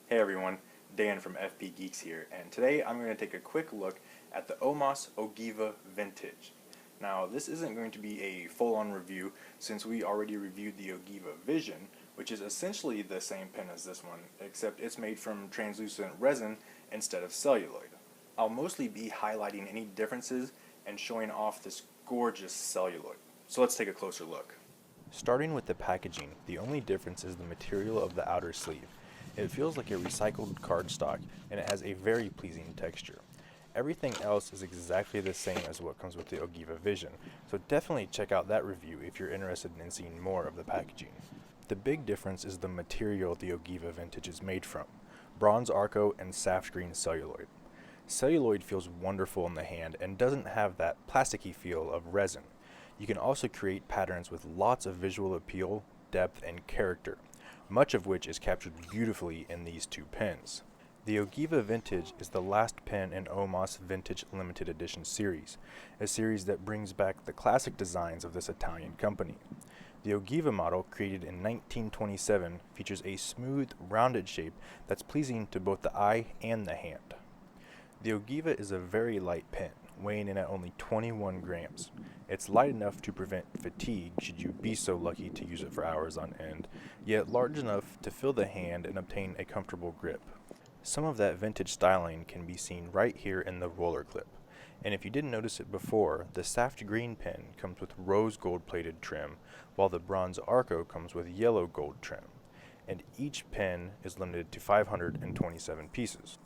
Hey everyone, Dan from FP Geeks here, and today I'm going to take a quick look at the Omas Ogiva Vintage. Now, this isn't going to be a full-on review since we already reviewed the Ogiva Vision, which is essentially the same pen as this one, except it's made from translucent resin instead of celluloid. I'll mostly be highlighting any differences and showing off this gorgeous celluloid. So let's take a closer look. Starting with the packaging, the only difference is the material of the outer sleeve. It feels like a recycled cardstock, and it has a very pleasing texture. Everything else is exactly the same as what comes with the Ogiva Vision, so definitely check out that review if you're interested in seeing more of the packaging. The big difference is the material the Ogiva Vintage is made from: bronze Arco and saft green celluloid. Celluloid feels wonderful in the hand and doesn't have that plasticky feel of resin. You can also create patterns with lots of visual appeal, depth, and character, much of which is captured beautifully in these two pens. The Ogiva Vintage is the last pen in Omas Vintage Limited Edition series, a series that brings back the classic designs of this Italian company. The Ogiva model, created in 1927, features a smooth, rounded shape that's pleasing to both the eye and the hand. The Ogiva is a very light pen, weighing in at only 21 grams. It's light enough to prevent fatigue should you be so lucky to use it for hours on end, yet large enough to fill the hand and obtain a comfortable grip. Some of that vintage styling can be seen right here in the roller clip. And if you didn't notice it before, the saft green pen comes with rose gold plated trim, while the bronze Arco comes with yellow gold trim. And each pen is limited to 527 pieces.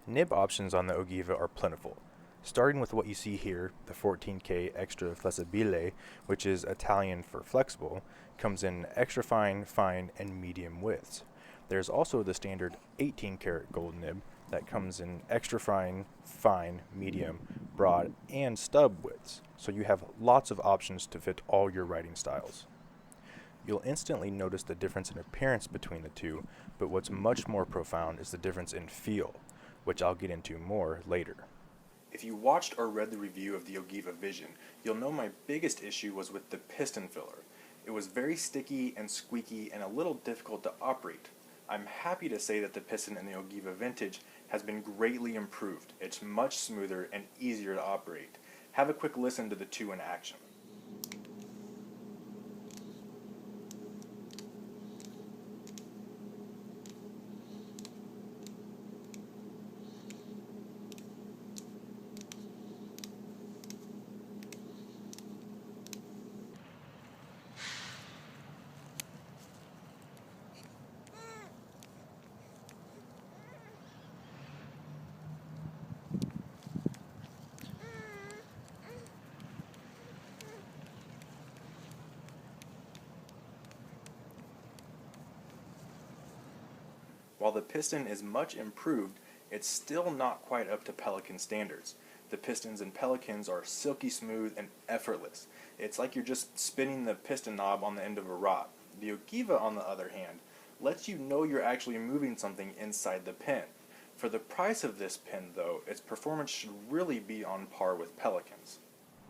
Nib options on the Ogiva are plentiful, starting with what you see here. The 14K Extra Flessibile, which is Italian for flexible, comes in extra fine, fine, and medium widths. There's also the standard 18 karat gold nib that comes in extra fine, fine, medium, broad, and stub widths, so you have lots of options to fit all your writing styles. You'll instantly notice the difference in appearance between the two, but what's much more profound is the difference in feel, which I'll get into more later. If you watched or read the review of the Ogiva Vision, you'll know my biggest issue was with the piston filler. It was very sticky and squeaky and a little difficult to operate. I'm happy to say that the piston in the Ogiva Vintage has been greatly improved. It's much smoother and easier to operate. Have a quick listen to the two in action. While the piston is much improved, it's still not quite up to Pelican standards. The pistons in Pelicans are silky smooth and effortless. It's like you're just spinning the piston knob on the end of a rod. The Ogiva, on the other hand, lets you know you're actually moving something inside the pen. For the price of this pen, though, its performance should really be on par with Pelicans.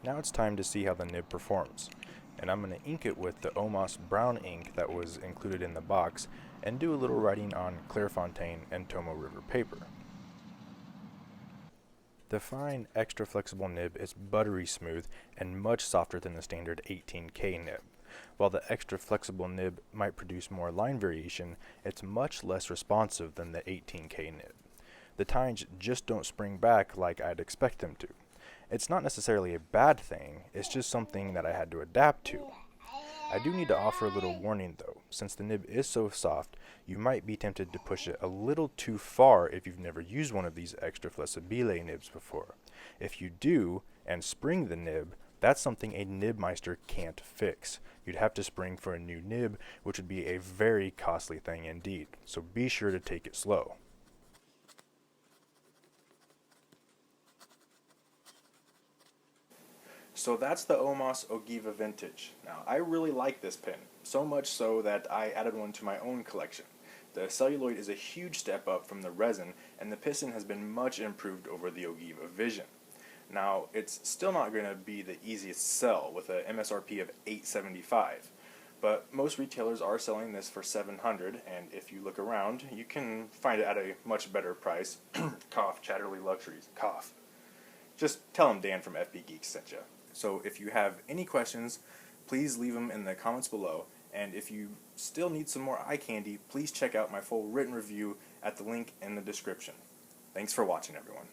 Now it's time to see how the nib performs, and I'm going to ink it with the Omas brown ink that was included in the box, and do a little writing on Clairefontaine and Tomo River paper. The fine, extra flexible nib is buttery smooth and much softer than the standard 18K nib. While the extra flexible nib might produce more line variation, it's much less responsive than the 18K nib. The tines just don't spring back like I'd expect them to. It's not necessarily a bad thing, it's just something that I had to adapt to. I do need to offer a little warning though. Since the nib is so soft, you might be tempted to push it a little too far if you've never used one of these extra flessibile nibs before. If you do, and spring the nib, that's something a nibmeister can't fix. You'd have to spring for a new nib, which would be a very costly thing indeed, so be sure to take it slow. So that's the Omas Ogiva Vintage. Now, I really like this pen, so much so that I added one to my own collection. The celluloid is a huge step up from the resin, and the piston has been much improved over the Ogiva Vision. Now, it's still not going to be the easiest sell with a MSRP of $875, But most retailers are selling this for $700, and if you look around, you can find it at a much better price. Cough, Chatterley Luxuries, cough. Just tell them Dan from FB Geeks sent you. So if you have any questions, please leave them in the comments below. And if you still need some more eye candy, please check out my full written review at the link in the description. Thanks for watching, everyone.